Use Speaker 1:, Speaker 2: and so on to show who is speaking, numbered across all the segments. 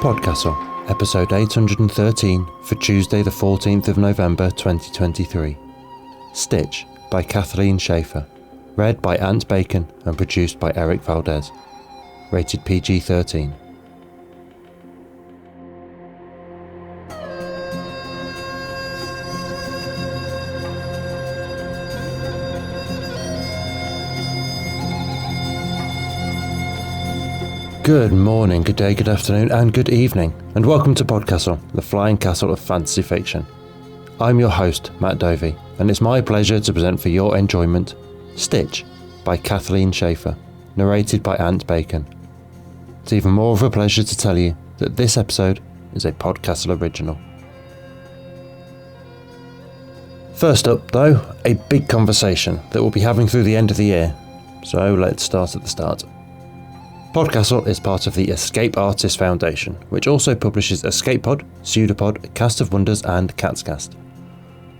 Speaker 1: PodCastle, episode 813 for Tuesday the 14th of November 2023. Stitch by Kathleen Schaefer, read by Ant Bacon and produced by Eric Valdes. Rated PG-13. Good morning, good day, good afternoon and good evening, and welcome to PodCastle, the flying castle of fantasy fiction. I'm your host, Matt Dovey, and it's my pleasure to present for your enjoyment Stitch by Kathleen Schaefer, narrated by Ant Bacon. It's even more of a pleasure to tell you that this episode is a PodCastle original. First up, though, a big conversation that we'll be having through the end of the year, so let's start at the start. PodCastle is part of the Escape Artists Foundation, which also publishes Escape Pod, Pseudopod, Cast of Wonders and Catscast.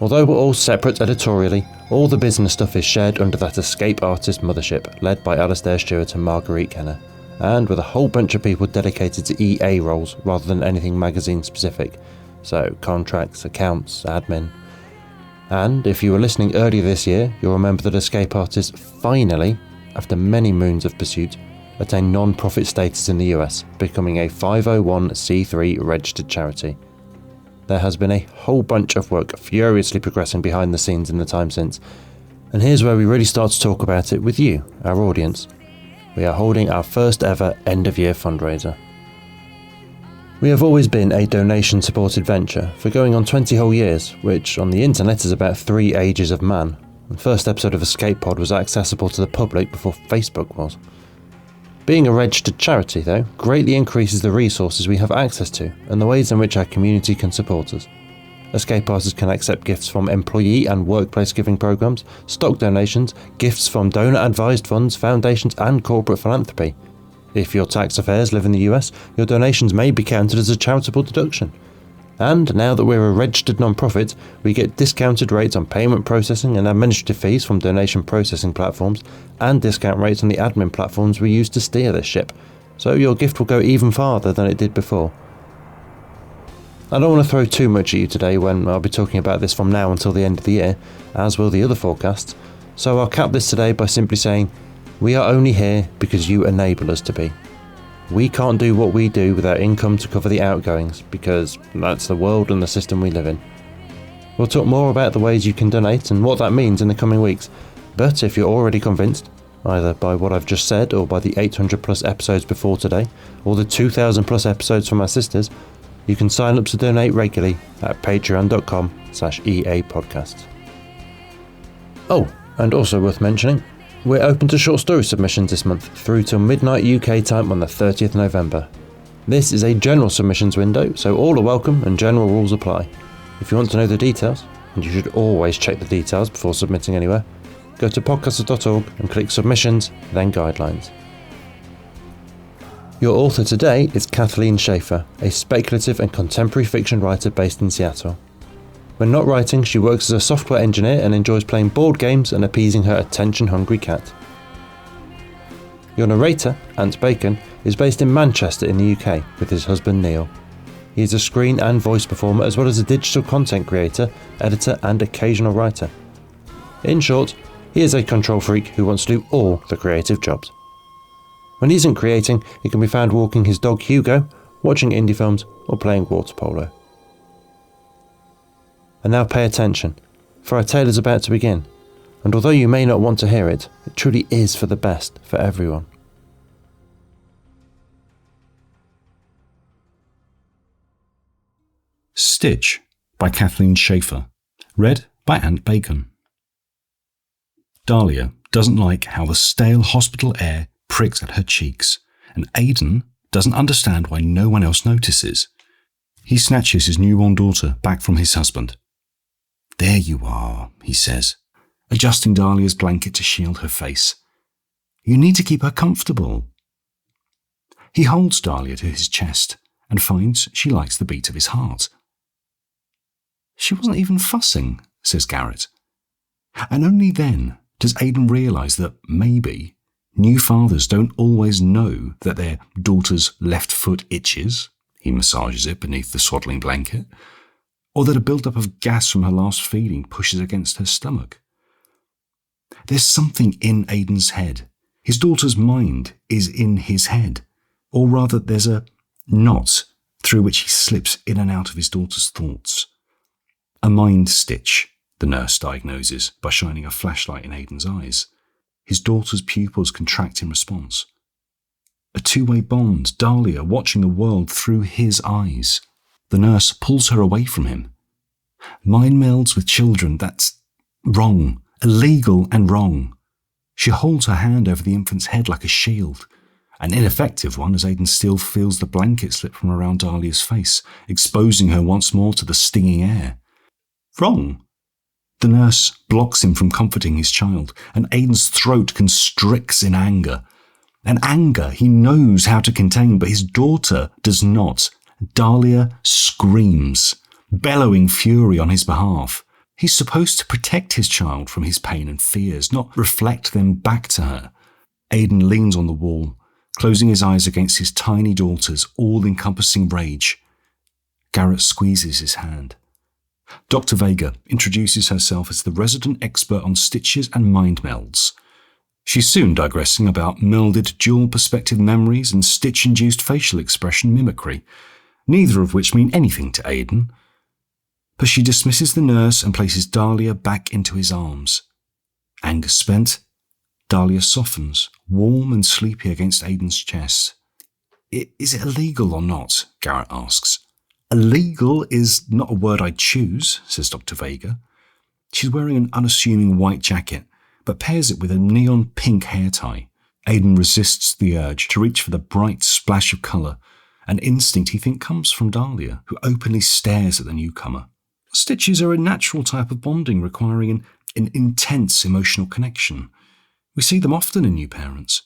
Speaker 1: Although we're all separate editorially, all the business stuff is shared under that Escape Artist mothership, led by Alastair Stewart and Marguerite Kenner, and with a whole bunch of people dedicated to EA roles rather than anything magazine specific, so contracts, accounts, admin. And if you were listening earlier this year, you'll remember that Escape Artists finally, after many moons of pursuit, attained non-profit status in the US, becoming a 501c3 registered charity. There has been a whole bunch of work furiously progressing behind the scenes in the time since, and here's where we really start to talk about it with you, our audience. We are holding our first ever end-of-year fundraiser. We have always been a donation-supported venture for going on 20 whole years, which on the internet is about 3 ages of man. The first episode of Escape Pod was accessible to the public before Facebook was. Being a registered charity, though, greatly increases the resources we have access to and the ways in which our community can support us. Escape Artists can accept gifts from employee and workplace giving programs, stock donations, gifts from donor-advised funds, foundations and corporate philanthropy. If your tax affairs live in the US, your donations may be counted as a charitable deduction. And now that we're a registered non-profit, we get discounted rates on payment processing and administrative fees from donation processing platforms, and discount rates on the admin platforms we use to steer this ship, so your gift will go even farther than it did before. I don't want to throw too much at you today when I'll be talking about this from now until the end of the year, as will the other forecasts, so I'll cap this today by simply saying, we are only here because you enable us to be. We can't do what we do without income to cover the outgoings, because that's the world and the system we live in. We'll talk more about the ways you can donate and what that means in the coming weeks, but if you're already convinced, either by what I've just said or by the 800 plus episodes before today, or the 2000 plus episodes from our sisters, you can sign up to donate regularly at patreon.com/EApodcasts. Oh, and also worth mentioning, we're open to short story submissions this month through till midnight UK time on the 30th November. This is a general submissions window, so all are welcome and general rules apply. If you want to know the details, and you should always check the details before submitting anywhere, go to podcastle.org and click submissions, then guidelines. Your author today is Kathleen Schaefer, a speculative and contemporary fiction writer based in Seattle. When not writing, she works as a software engineer and enjoys playing board games and appeasing her attention-hungry cat. Your narrator, Ant Bacon, is based in Manchester in the UK with his husband Neil. He is a screen and voice performer as well as a digital content creator, editor and occasional writer. In short, he is a control freak who wants to do all the creative jobs. When he isn't creating, he can be found walking his dog Hugo, watching indie films or playing water polo. And now pay attention, for our tale is about to begin, and although you may not want to hear it, it truly is for the best for everyone.
Speaker 2: Stitch by Kathleen Schaefer, read by Ant Bacon. Dahlia doesn't like how the stale hospital air pricks at her cheeks, and Aidan doesn't understand why no one else notices. He snatches his newborn daughter back from his husband. "There you are," he says, adjusting Dahlia's blanket to shield her face. "You need to keep her comfortable." He holds Dahlia to his chest and finds she likes the beat of his heart. "She wasn't even fussing," says Garrett. And only then does Aidan realise that maybe new fathers don't always know that their daughter's left foot itches, He massages it beneath the swaddling blanket. Or that a build-up of gas from her last feeding pushes against her stomach. There's something in Aidan's head. His daughter's mind is in his head. Or rather, there's a knot through which he slips in and out of his daughter's thoughts. A mind stitch, the nurse diagnoses by shining a flashlight in Aidan's eyes. His daughter's pupils contract in response. A two-way bond, Dahlia watching the world through his eyes. The nurse pulls her away from him. Mind melds with children, that's wrong, illegal and wrong. She holds her hand over the infant's head like a shield, an ineffective one as Aidan still feels the blanket slip from around Dahlia's face, exposing her once more to the stinging air. Wrong. The nurse blocks him from comforting his child, and Aidan's throat constricts in anger. An anger he knows how to contain, but his daughter does not. Dahlia screams, bellowing fury on his behalf. He's supposed to protect his child from his pain and fears, not reflect them back to her. Aidan leans on the wall, closing his eyes against his tiny daughter's all-encompassing rage. Garrett squeezes his hand. Dr. Vega introduces herself as the resident expert on stitches and mind melds. She's soon digressing about melded dual-perspective memories and stitch-induced facial expression mimicry, neither of which mean anything to Aidan. But she dismisses the nurse and places Dahlia back into his arms. Anger spent, Dahlia softens, warm and sleepy against Aidan's chest. Is it illegal or not? Garrett asks. Illegal is not a word I'd choose, says Dr. Vega. She's wearing an unassuming white jacket, but pairs it with a neon pink hair tie. Aidan resists the urge to reach for the bright splash of colour, an instinct he thinks comes from Dahlia, who openly stares at the newcomer. Stitches are a natural type of bonding requiring an intense emotional connection. We see them often in new parents.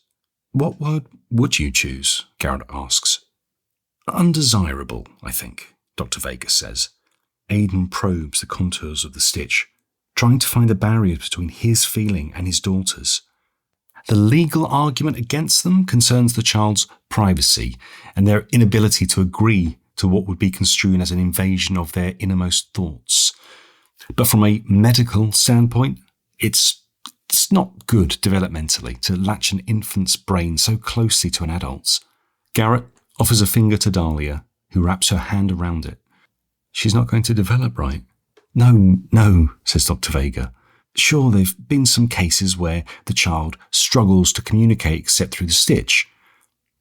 Speaker 2: What word would you choose? Garrett asks. Undesirable, I think, Dr. Vega says. Aidan probes the contours of the stitch, trying to find the barriers between his feeling and his daughter's. The legal argument against them concerns the child's privacy and their inability to agree to what would be construed as an invasion of their innermost thoughts. But from a medical standpoint, it's not good developmentally to latch an infant's brain so closely to an adult's. Garrett offers a finger to Dahlia, who wraps her hand around it. She's not going to develop right. No, says Dr. Vega. Sure, there have been some cases where the child struggles to communicate except through the stitch.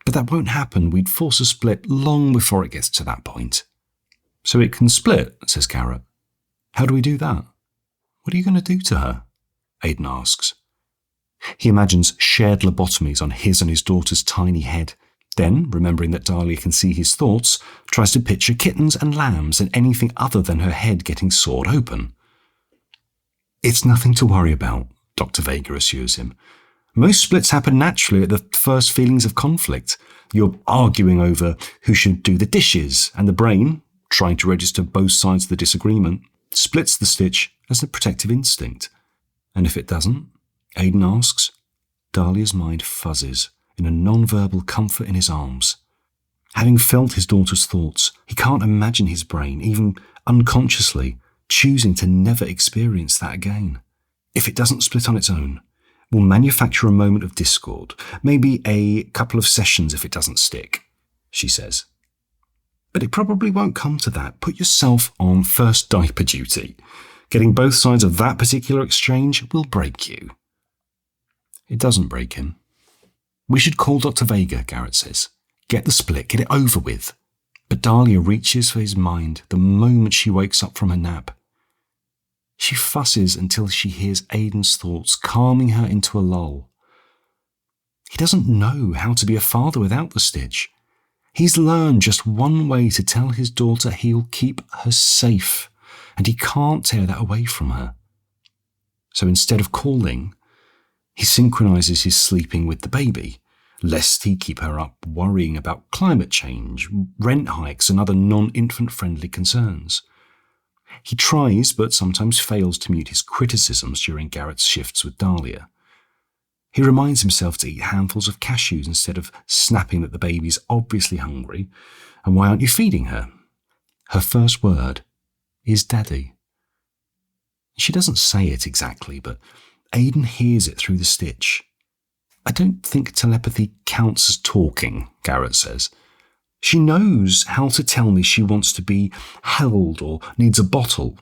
Speaker 2: But that won't happen. We'd force a split long before it gets to that point. So it can split, says Garrett. How do we do that? What are you going to do to her? Aidan asks. He imagines shared lobotomies on his and his daughter's tiny head. Then, remembering that Dahlia can see his thoughts, tries to picture kittens and lambs and anything other than her head getting sawed open. It's nothing to worry about, Dr. Vega assures him. Most splits happen naturally at the first feelings of conflict. You're arguing over who should do the dishes, and the brain, trying to register both sides of the disagreement, splits the stitch as a protective instinct. And if it doesn't, Aidan asks. Dahlia's mind fuzzes in a non-verbal comfort in his arms. Having felt his daughter's thoughts, he can't imagine his brain, even unconsciously, choosing to never experience that again. If it doesn't split on its own, we'll manufacture a moment of discord, maybe a couple of sessions if it doesn't stick, she says. But it probably won't come to that. Put yourself on first diaper duty. Getting both sides of that particular exchange will break you. It doesn't break him. We should call Dr. Vega, Garrett says. Get the split, get it over with. But Dahlia reaches for his mind the moment she wakes up from her nap. She fusses until she hears Aidan's thoughts, calming her into a lull. He doesn't know how to be a father without the stitch. He's learned just one way to tell his daughter he'll keep her safe, and he can't tear that away from her. So instead of calling, he synchronizes his sleeping with the baby, lest he keep her up worrying about climate change, rent hikes, and other non-infant friendly concerns. He tries, but sometimes fails to mute his criticisms during Garrett's shifts with Dahlia. He reminds himself to eat handfuls of cashews instead of snapping that the baby's obviously hungry, And why aren't you feeding her? Her first word is Daddy. She doesn't say it exactly, but Aidan hears it through the stitch. I don't think telepathy counts as talking, Garrett says. She knows how to tell me she wants to be held or needs a bottle.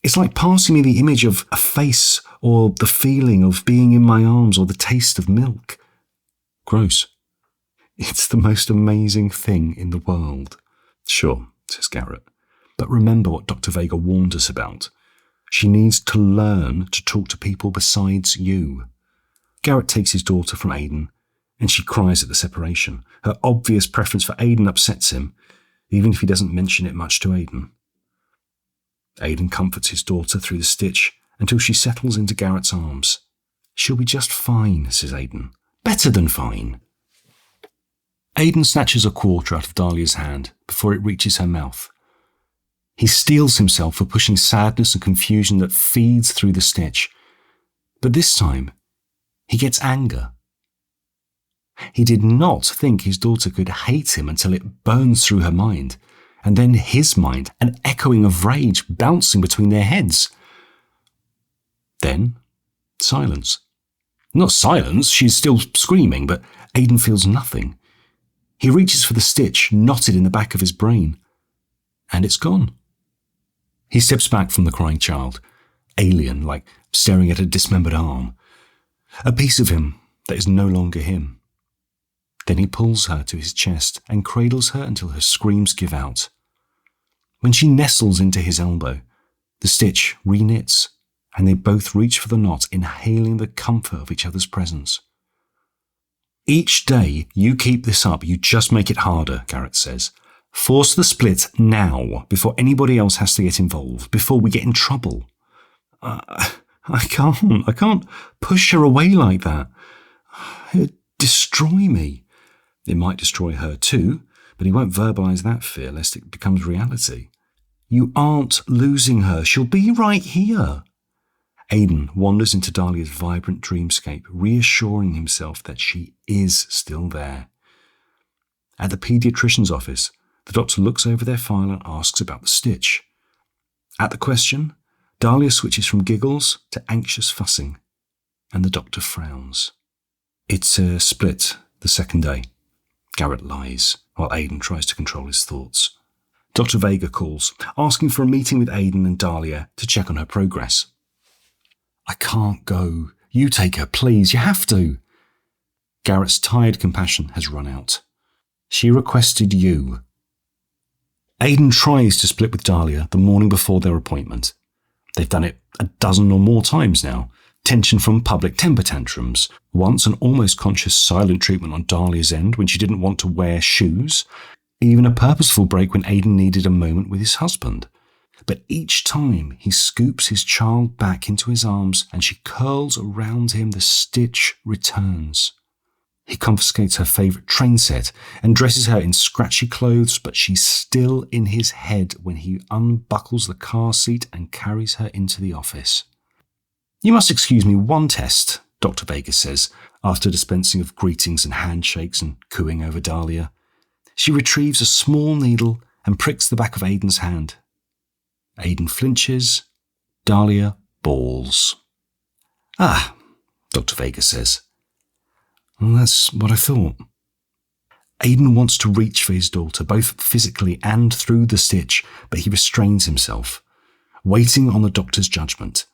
Speaker 2: It's like passing me the image of a face or the feeling of being in my arms or the taste of milk. Gross. It's the most amazing thing in the world. Sure, says Garrett, but remember what Dr. Vega warned us about. She needs to learn to talk to people besides you. Garrett takes his daughter from Aidan, and she cries at the separation. Her obvious preference for Aidan upsets him, even if he doesn't mention it much to Aidan. Aidan comforts his daughter through the stitch until she settles into Garrett's arms. She'll be just fine, says Aidan. Better than fine. Aidan snatches a quarter out of Dahlia's hand before it reaches her mouth. He steels himself for pushing sadness and confusion that feeds through the stitch. But this time, he gets anger. He did not think his daughter could hate him until it burns through her mind, and then his mind, an echoing of rage bouncing between their heads. Then, silence. Not silence, she's still screaming, but Aidan feels nothing. He reaches for the stitch knotted in the back of his brain, and it's gone. He steps back from the crying child, alien, like staring at a dismembered arm. A piece of him that is no longer him. Then he pulls her to his chest and cradles her until her screams give out. When she nestles into his elbow, the stitch reknits, and they both reach for the knot, inhaling the comfort of each other's presence. Each day you keep this up, you just make it harder, Garrett says. Force the split now, before anybody else has to get involved, before we get in trouble. I can't push her away like that. It'd destroy me. It might destroy her too, but he won't verbalise that fear lest it becomes reality. You aren't losing her. She'll be right here. Aidan wanders into Dahlia's vibrant dreamscape, reassuring himself that she is still there. At the paediatrician's office, the doctor looks over their file and asks about the stitch. At the question, Dahlia switches from giggles to anxious fussing, and the doctor frowns. It's a split the second day. Garrett lies, while Aidan tries to control his thoughts. Dr. Vega calls, asking for a meeting with Aidan and Dahlia to check on her progress. I can't go. You take her, please. You have to. Garrett's tired compassion has run out. She requested you. Aidan tries to split with Dahlia the morning before their appointment. They've done it a dozen or more times now. Tension from public temper tantrums. Once an almost conscious silent treatment on Dahlia's end when she didn't want to wear shoes. Even a purposeful break when Aidan needed a moment with his husband. But each time he scoops his child back into his arms and she curls around him, the stitch returns. He confiscates her favourite train set and dresses her in scratchy clothes, but she's still in his head when he unbuckles the car seat and carries her into the office. You must excuse me one test, Dr. Vega says, after dispensing of greetings and handshakes and cooing over Dahlia. She retrieves a small needle and pricks the back of Aidan's hand. Aidan flinches. Dahlia bawls. Ah, Dr. Vega says. Well, that's what I thought. Aidan wants to reach for his daughter, both physically and through the stitch, but he restrains himself, waiting on the doctor's judgment.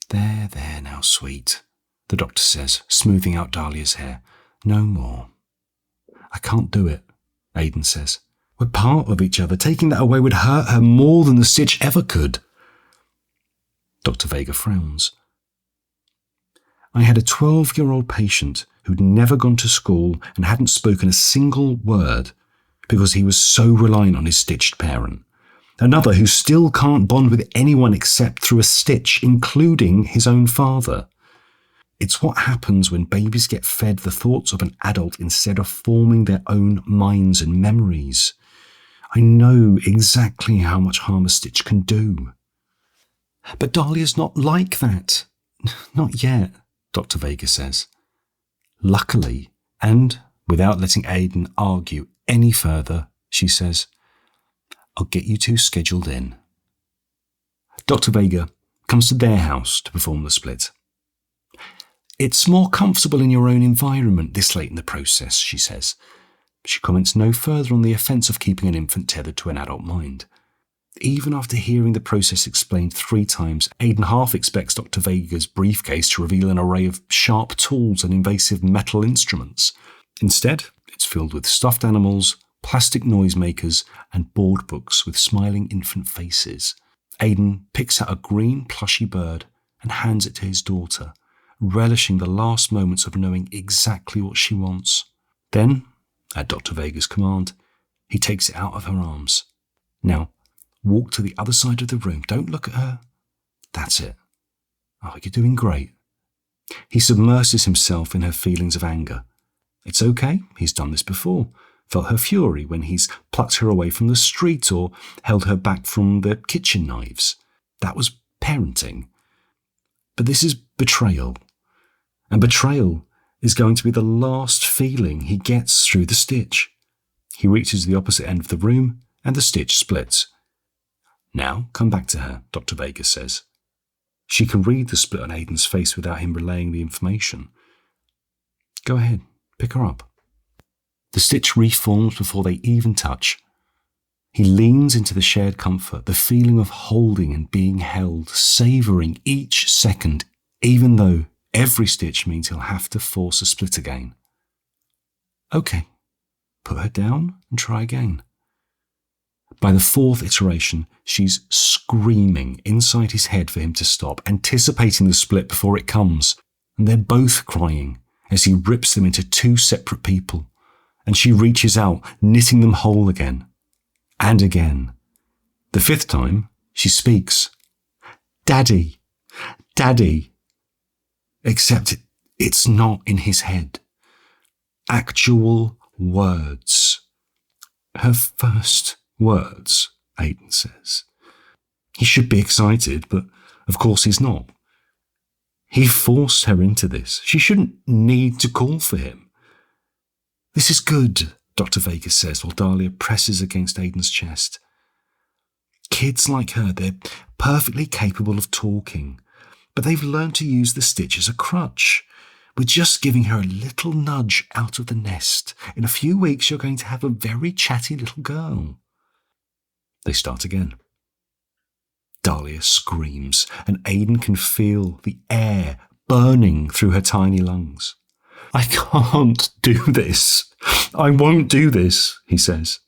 Speaker 2: There now, sweet, the doctor says, smoothing out Dahlia's hair. No more. I can't do it, Aidan says. We're part of each other. Taking that away would hurt her more than the stitch ever could. Dr. Vega frowns. I had a 12-year-old patient who'd never gone to school and hadn't spoken a single word because he was so reliant on his stitched parent. Another who still can't bond with anyone except through a stitch, including his own father. It's what happens when babies get fed the thoughts of an adult instead of forming their own minds and memories. I know exactly how much harm a stitch can do. But Dahlia's not like that. Not yet, Dr. Vega says. Luckily, and without letting Aidan argue any further, she says, I'll get you two scheduled in. Dr. Vega comes to their house to perform the split. It's more comfortable in your own environment this late in the process, she says. She comments no further on the offence of keeping an infant tethered to an adult mind. Even after hearing the process explained 3 times, Aidan half expects Dr. Vega's briefcase to reveal an array of sharp tools and invasive metal instruments. Instead, it's filled with stuffed animals, plastic noisemakers, and board books with smiling infant faces. Aidan picks out a green plushy bird and hands it to his daughter, relishing the last moments of knowing exactly what she wants. Then, at Dr. Vega's command, he takes it out of her arms. Now, walk to the other side of the room. Don't look at her. That's it. Oh, you're doing great. He submerses himself in her feelings of anger. It's okay. He's done this before. Felt her fury when he's plucked her away from the street or held her back from the kitchen knives. That was parenting. But this is betrayal. And betrayal is going to be the last feeling he gets through the stitch. He reaches the opposite end of the room and the stitch splits. Now come back to her, Dr. Vega says. She can read the split on Aidan's face without him relaying the information. Go ahead, pick her up. The stitch reforms before they even touch. He leans into the shared comfort, the feeling of holding and being held, savouring each second, even though every stitch means he'll have to force a split again. Okay, put her down and try again. By the 4th iteration, she's screaming inside his head for him to stop, anticipating the split before it comes. And they're both crying as he rips them into 2 separate people. And she reaches out, knitting them whole again. And again. The 5th time, she speaks. Daddy, Daddy. Except it's not in his head. Actual words. Her first words, Aidan says. He should be excited, but of course he's not. He forced her into this. She shouldn't need to call for him. This is good, Dr. Vega says while Dahlia presses against Aidan's chest. Kids like her, they're perfectly capable of talking, but they've learned to use the stitch as a crutch. We're just giving her a little nudge out of the nest. In a few weeks, you're going to have a very chatty little girl. They start again. Dahlia screams, and Aidan can feel the air burning through her tiny lungs. I can't do this. I won't do this, he says.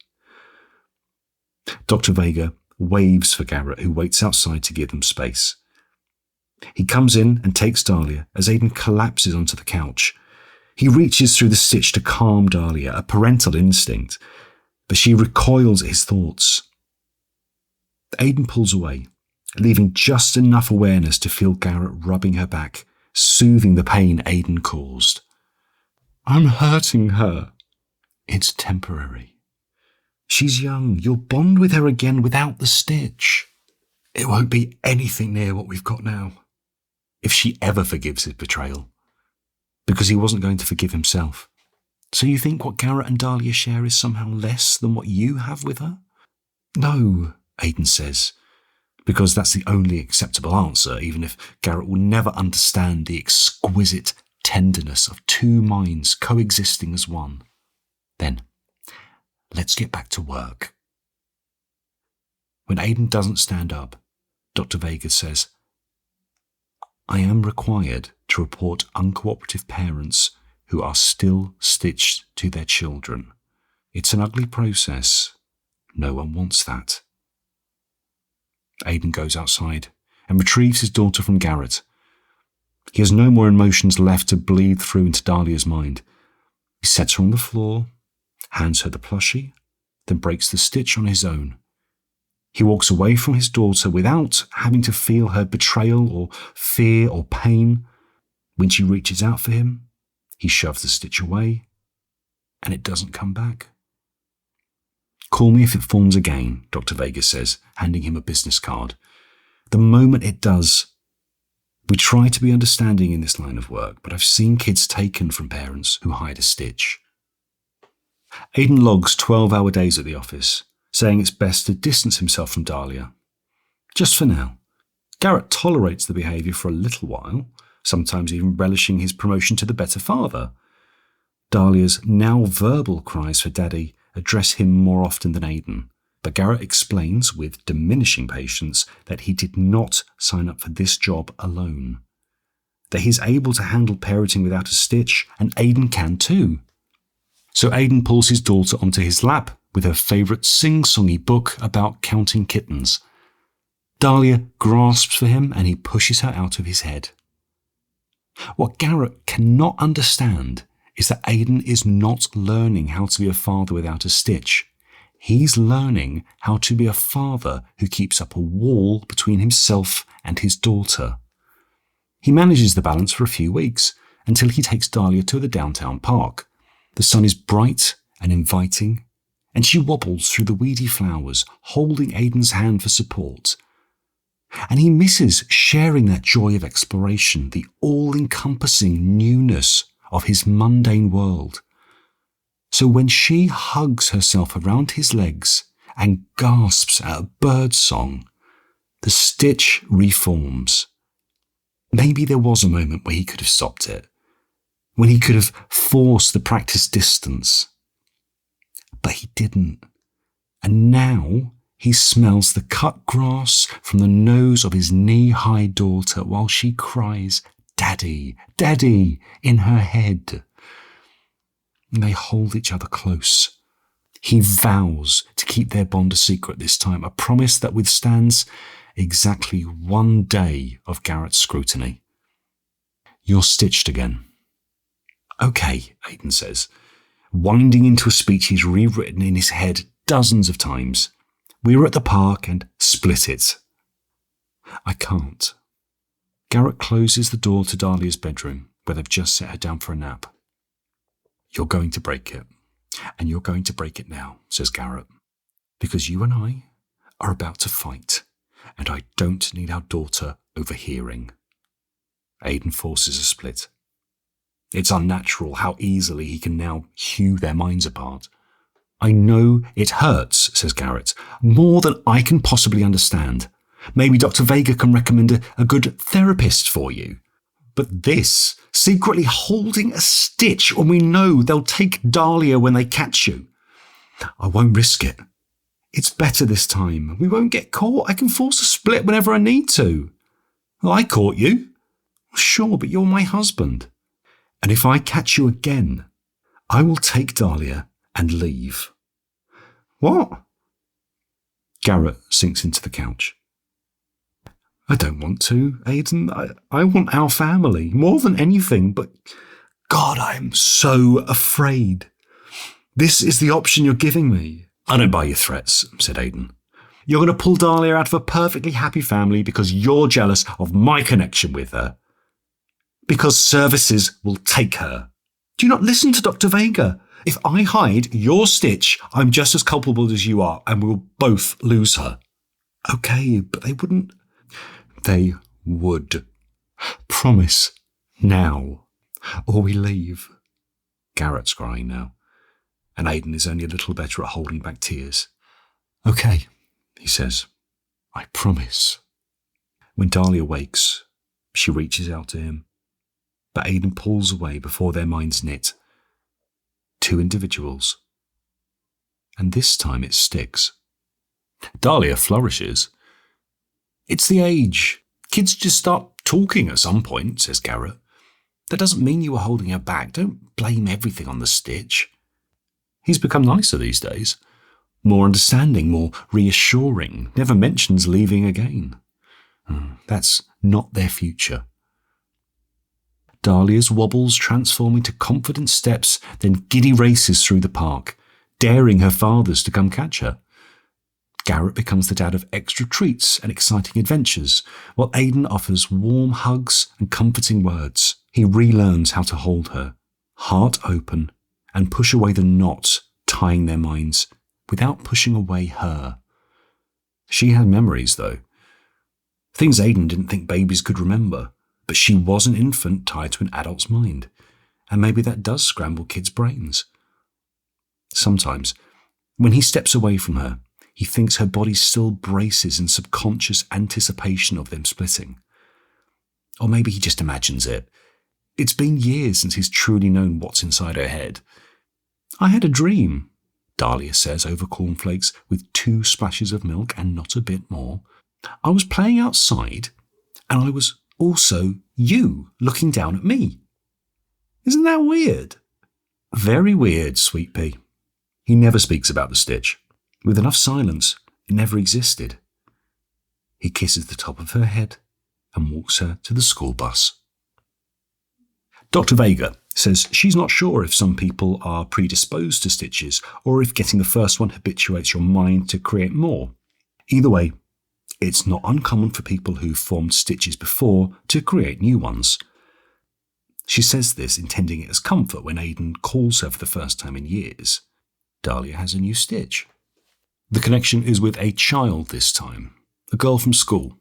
Speaker 2: Dr. Vega waves for Garrett, who waits outside to give them space. He comes in and takes Dahlia as Aidan collapses onto the couch. He reaches through the stitch to calm Dahlia, a parental instinct, but she recoils at his thoughts. Aidan pulls away, leaving just enough awareness to feel Garrett rubbing her back, soothing the pain Aidan caused. I'm hurting her. It's temporary. She's young. You'll bond with her again without the stitch. It won't be anything near what we've got now. If she ever forgives his betrayal. Because he wasn't going to forgive himself. So you think what Garrett and Dahlia share is somehow less than what you have with her? No, Aidan says, because that's the only acceptable answer, even if Garrett will never understand the exquisite tenderness of 2 minds coexisting as one. Then, let's get back to work. When Aidan doesn't stand up, Dr. Vega says, I am required to report uncooperative parents who are still stitched to their children. It's an ugly process. No one wants that. Aidan goes outside and retrieves his daughter from Garrett. He has no more emotions left to bleed through into Dahlia's mind. He sets her on the floor, hands her the plushie, then breaks the stitch on his own. He walks away from his daughter without having to feel her betrayal or fear or pain. When she reaches out for him, he shoves the stitch away, and it doesn't come back. Call me if it forms again, Dr. Vega says, handing him a business card. The moment it does, we try to be understanding in this line of work, but I've seen kids taken from parents who hide a stitch. Aidan logs 12-hour days at the office, saying it's best to distance himself from Dahlia. Just for now. Garrett tolerates the behaviour for a little while, sometimes even relishing his promotion to the better father. Dahlia's now verbal cries for Daddy address him more often than Aidan, but Garrett explains with diminishing patience that he did not sign up for this job alone. That he's able to handle parenting without a stitch, and Aidan can too. So Aidan pulls his daughter onto his lap with her favourite sing-songy book about counting kittens. Dahlia grasps for him and he pushes her out of his head. What Garrett cannot understand is that Aidan is not learning how to be a father without a stitch. He's learning how to be a father who keeps up a wall between himself and his daughter. He manages the balance for a few weeks until he takes Dahlia to the downtown park. The sun is bright and inviting, and she wobbles through the weedy flowers, holding Aidan's hand for support. And he misses sharing that joy of exploration, the all-encompassing newness of his mundane world. So when she hugs herself around his legs and gasps at a bird song, the stitch reforms. Maybe there was a moment where he could have stopped it, when he could have forced the practice distance. But he didn't. And now he smells the cut grass from the nose of his knee-high daughter while she cries, "Daddy, Daddy," in her head. And they hold each other close. He vows to keep their bond a secret this time, a promise that withstands exactly 1 day of Garrett's scrutiny. "You're stitched again." "Okay," Aidan says, winding into a speech he's rewritten in his head dozens of times. "We were at the park and split it." "I can't." Garrett closes the door to Dahlia's bedroom, where they've just set her down for a nap. "You're going to break it, and you're going to break it now," says Garrett, "because you and I are about to fight, and I don't need our daughter overhearing." Aidan forces a split. It's unnatural how easily he can now hew their minds apart. "I know it hurts," says Garrett, "more than I can possibly understand. Maybe Dr. Vega can recommend a good therapist for you. But this, secretly holding a stitch when we know they'll take Dahlia when they catch you. I won't risk it. It's better this time. We won't get caught. I can force a split whenever I need to." "Well, I caught you." "Sure, but you're my husband. And if I catch you again, I will take Dahlia and leave." "What?" Garrett sinks into the couch. "I don't want to, Aidan. I want our family, more than anything, but God, I am so afraid. This is the option you're giving me." "I don't buy your threats," said Aidan. "You're going to pull Dahlia out of a perfectly happy family because you're jealous of my connection with her. Because services will take her. Do you not listen to Dr. Vega? If I hide your stitch, I'm just as culpable as you are, and we'll both lose her." "Okay, but they wouldn't." "They would. Promise now, or we leave." Garrett's crying now, and Aidan is only a little better at holding back tears. "Okay," he says. "I promise." When Dahlia wakes, she reaches out to him, but Aidan pulls away before their minds knit. 2 individuals. And this time it sticks. Dahlia flourishes. "It's the age. Kids just start talking at some point," says Garrett. "That doesn't mean you were holding her back. Don't blame everything on the stitch." He's become nicer these days. More understanding, more reassuring. Never mentions leaving again. That's not their future. Dahlia's wobbles transform into confident steps, then giddy races through the park, daring her fathers to come catch her. Garrett becomes the dad of extra treats and exciting adventures, while Aidan offers warm hugs and comforting words. He relearns how to hold her, heart open, and push away the knot tying their minds without pushing away her. She had memories, though. Things Aidan didn't think babies could remember, but she was an infant tied to an adult's mind, and maybe that does scramble kids' brains. Sometimes, when he steps away from her, he thinks her body still braces in subconscious anticipation of them splitting. Or maybe he just imagines it. It's been years since he's truly known what's inside her head. "I had a dream," Dahlia says over cornflakes with 2 splashes of milk and not a bit more. "I was playing outside, and I was also you looking down at me. Isn't that weird?" "Very weird, Sweet Pea." He never speaks about the stitch. With enough silence, it never existed. He kisses the top of her head and walks her to the school bus. Dr. Vega says she's not sure if some people are predisposed to stitches or if getting the first one habituates your mind to create more. Either way, it's not uncommon for people who've formed stitches before to create new ones. She says this intending it as comfort when Aidan calls her for the first time in years. Dahlia has a new stitch. The connection is with a child this time, a girl from school.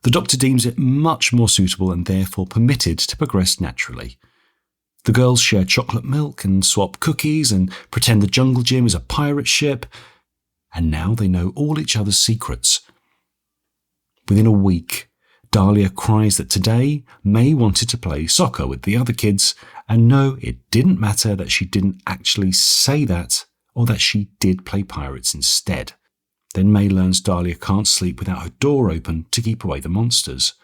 Speaker 2: The doctor deems it much more suitable and therefore permitted to progress naturally. The girls share chocolate milk and swap cookies and pretend the jungle gym is a pirate ship, and now they know all each other's secrets. Within a week, Dahlia cries that today May wanted to play soccer with the other kids, and no, it didn't matter that she didn't actually say that or that she did play pirates instead. Then May learns Dahlia can't sleep without her door open to keep away the monsters,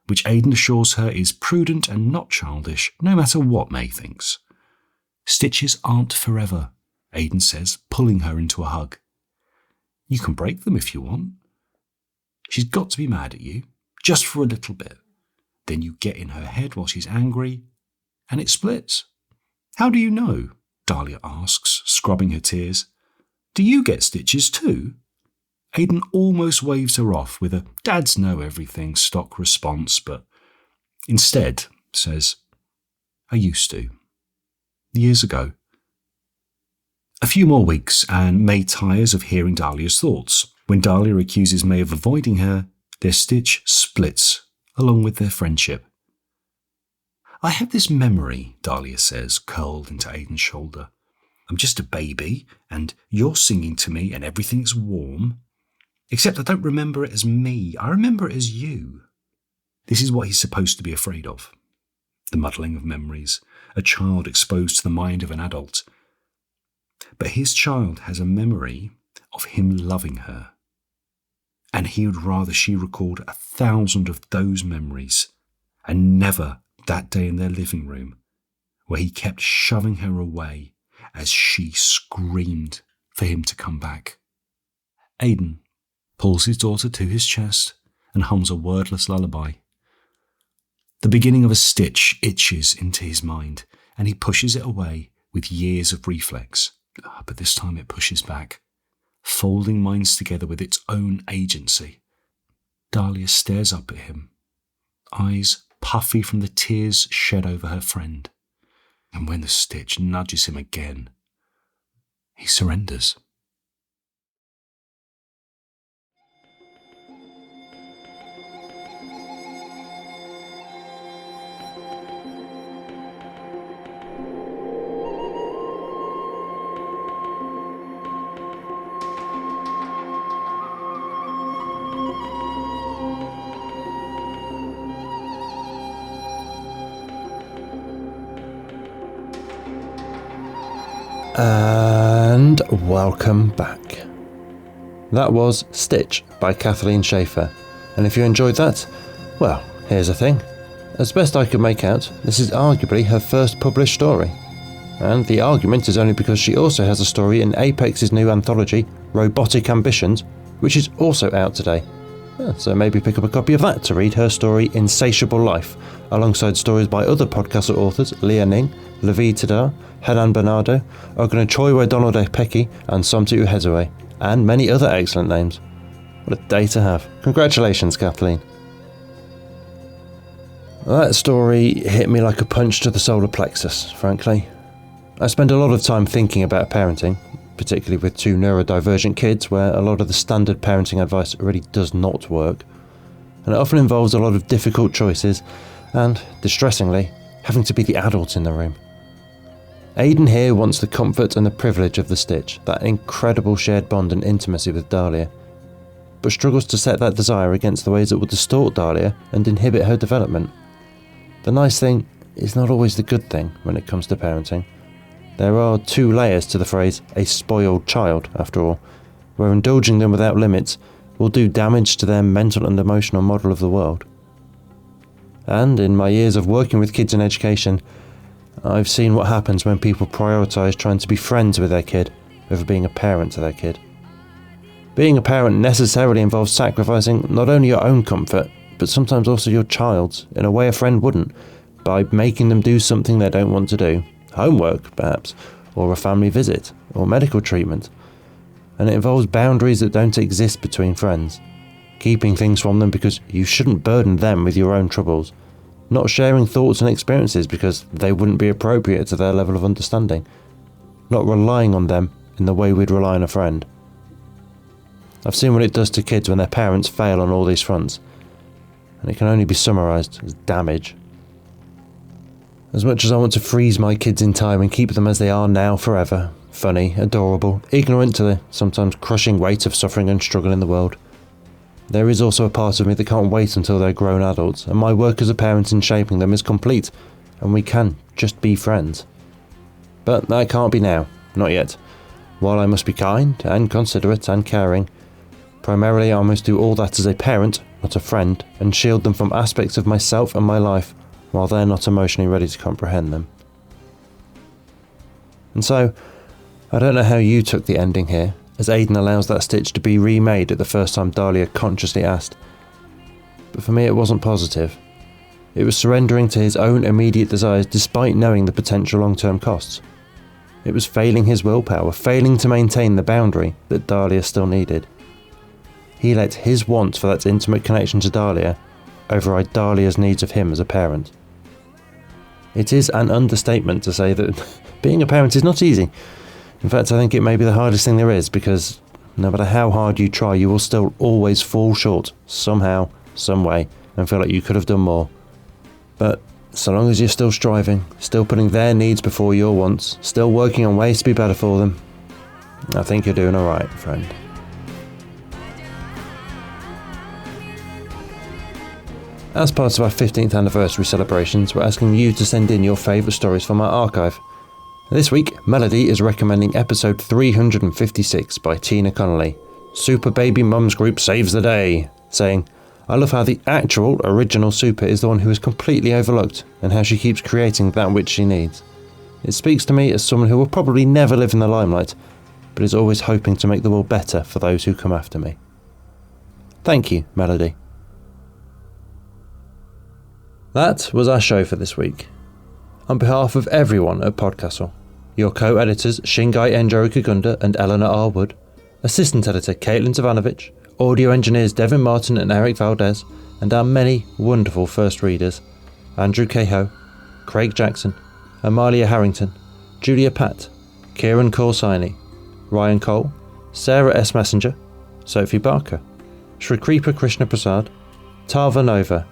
Speaker 2: which Aidan assures her is prudent and not childish, no matter what May thinks. "Stitches aren't forever," Aidan says, pulling her into a hug. "You can break them if you want. She's got to be mad at you, just for a little bit. Then you get in her head while she's angry, and it splits." "How do you know?" Dahlia asks, scrubbing her tears. "Do you get stitches too?" Aidan almost waves her off with a "dads know everything" stock response, but instead says, "I used to. Years ago." A few more weeks, and May tires of hearing Dahlia's thoughts. When Dahlia accuses May of avoiding her, their stitch splits, along with their friendship. "I have this memory," Dahlia says, curled into Aidan's shoulder. "I'm just a baby, and you're singing to me, and everything's warm. Except I don't remember it as me, I remember it as you." This is what he's supposed to be afraid of. The muddling of memories, a child exposed to the mind of an adult. But his child has a memory of him loving her. And he would rather she recalled 1,000 of those memories, and never that day in their living room, where he kept shoving her away as she screamed for him to come back. Aidan pulls his daughter to his chest and hums a wordless lullaby. The beginning of a stitch itches into his mind, and he pushes it away with years of reflex. But this time it pushes back, folding minds together with its own agency. Dahlia stares up at him, eyes puffy from the tears shed over her friend. And when the stitch nudges him again, he surrenders.
Speaker 1: And welcome back. That was Stitch by Kathleen Schaefer, and if you enjoyed that, well, here's the thing. As best I could make out, this is arguably her first published story. And the argument is only because she also has a story in Apex's new anthology, Robotic Ambitions, which is also out today. So maybe pick up a copy of that to read her story Insatiable Life, alongside stories by other PodCastle authors Leah Ning, Levi Tadar, Hanan Bernardo, Ognachoiwe Donald Peki, and Somtu Uhezue, and many other excellent names. What a day to have. Congratulations, Kathleen. That story hit me like a punch to the solar plexus, frankly. I spend a lot of time thinking about parenting, particularly with 2 neurodivergent kids where a lot of the standard parenting advice really does not work. And it often involves a lot of difficult choices and, distressingly, having to be the adult in the room. Aidan here wants the comfort and the privilege of the stitch, that incredible shared bond and intimacy with Dahlia, but struggles to set that desire against the ways that will distort Dahlia and inhibit her development. The nice thing is not always the good thing when it comes to parenting. There are two layers to the phrase, a spoiled child, after all, where indulging them without limits will do damage to their mental and emotional model of the world. And in my years of working with kids in education, I've seen what happens when people prioritise trying to be friends with their kid over being a parent to their kid. Being a parent necessarily involves sacrificing not only your own comfort, but sometimes also your child's, in a way a friend wouldn't, by making them do something they don't want to do, homework perhaps, or a family visit, or medical treatment. And it involves boundaries that don't exist between friends, keeping things from them because you shouldn't burden them with your own troubles, not sharing thoughts and experiences because they wouldn't be appropriate to their level of understanding, not relying on them in the way we'd rely on a friend. I've seen what it does to kids when their parents fail on all these fronts, and it can only be summarised as damage. As much as I want to freeze my kids in time and keep them as they are now forever, funny, adorable, ignorant to the sometimes crushing weight of suffering and struggle in the world, there is also a part of me that can't wait until they're grown adults, and my work as a parent in shaping them is complete, and we can just be friends. But that can't be now, not yet. While I must be kind and considerate and caring, primarily I must do all that as a parent, not a friend, and shield them from aspects of myself and my life while they're not emotionally ready to comprehend them. And so, I don't know how you took the ending here, as Aidan allows that stitch to be remade at the first time Dahlia consciously asked. But for me it wasn't positive. It was surrendering to his own immediate desires despite knowing the potential long-term costs. It was failing his willpower, failing to maintain the boundary that Dahlia still needed. He let his want for that intimate connection to Dahlia override Dahlia's needs of him as a parent. It is an understatement to say that being a parent is not easy. In fact, I think it may be the hardest thing there is, because no matter how hard you try, you will still always fall short, somehow, some way, and feel like you could have done more. But so long as you're still striving, still putting their needs before your wants, still working on ways to be better for them, I think you're doing alright, friend. As part of our 15th anniversary celebrations, we're asking you to send in your favourite stories from our archive. This week, Melody is recommending episode 356 by Tina Connolly, Super Baby Mums Group Saves the Day, saying, I love how the actual original Super is the one who is completely overlooked, and how she keeps creating that which she needs. It speaks to me as someone who will probably never live in the limelight, but is always hoping to make the world better for those who come after me. Thank you, Melody. That was our show for this week. On behalf of everyone at PodCastle, your co-editors Shingai Enjoro Kagunda and Eleanor R. Wood, assistant editor Caitlin Zavanovich, audio engineers Devin Martin and Eric Valdes, and our many wonderful first readers, Andrew Cahoe, Craig Jackson, Amalia Harrington, Julia Patt, Kieran Corsini, Ryan Cole, Sarah S. Messenger, Sophie Barker, Shrikripa Krishna Prasad, Tava Nova,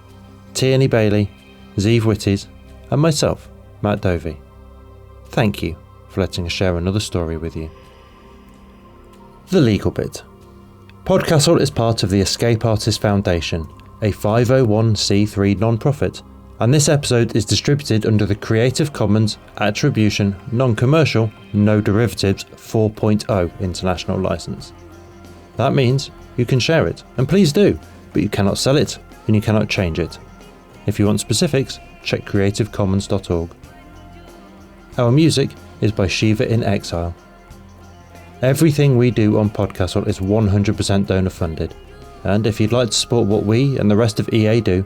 Speaker 1: Tierney Bailey, Zeev Witties, and myself, Matt Dovey. Thank you for letting us share another story with you. The legal bit. PodCastle is part of the Escape Artist Foundation, a 501c3 non-profit, and this episode is distributed under the Creative Commons Attribution Non-Commercial No Derivatives 4.0 International License. That means you can share it, and please do, but you cannot sell it, and you cannot change it. If you want specifics, check creativecommons.org. Our music is by Shiva in Exile. Everything we do on PodCastle is 100% donor funded, and if you'd like to support what we and the rest of EA do,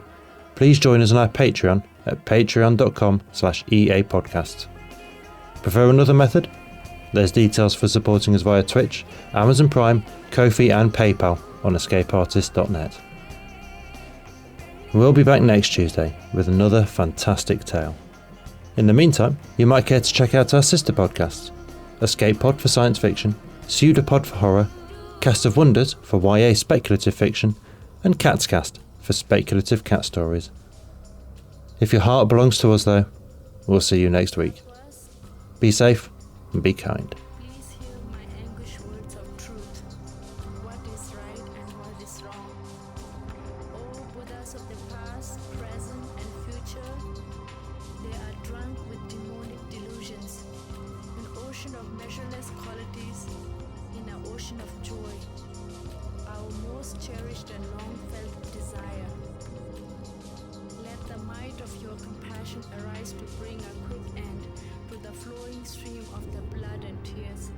Speaker 1: please join us on our Patreon at patreon.com/EApodcasts. Prefer another method? There's details for supporting us via Twitch, Amazon Prime, Ko-fi and PayPal on escapeartist.net. We'll be back next Tuesday with another fantastic tale. In the meantime, you might care to check out our sister podcasts, Escape Pod for science fiction, Pseudopod for horror, Cast of Wonders for YA speculative fiction, and Cat's Cast for speculative cat stories. If your heart belongs to us though, we'll see you next week. Be safe and be kind.
Speaker 3: Please hear my anguished words of truth. What is right and what is wrong? O Buddhas of the past, present, and future, they are drunk with demonic delusions, an ocean of measureless qualities, in an ocean of joy, our most cherished and long-felt desire. Let the might of your compassion arise to bring a quick end to the flowing stream of the blood and tears.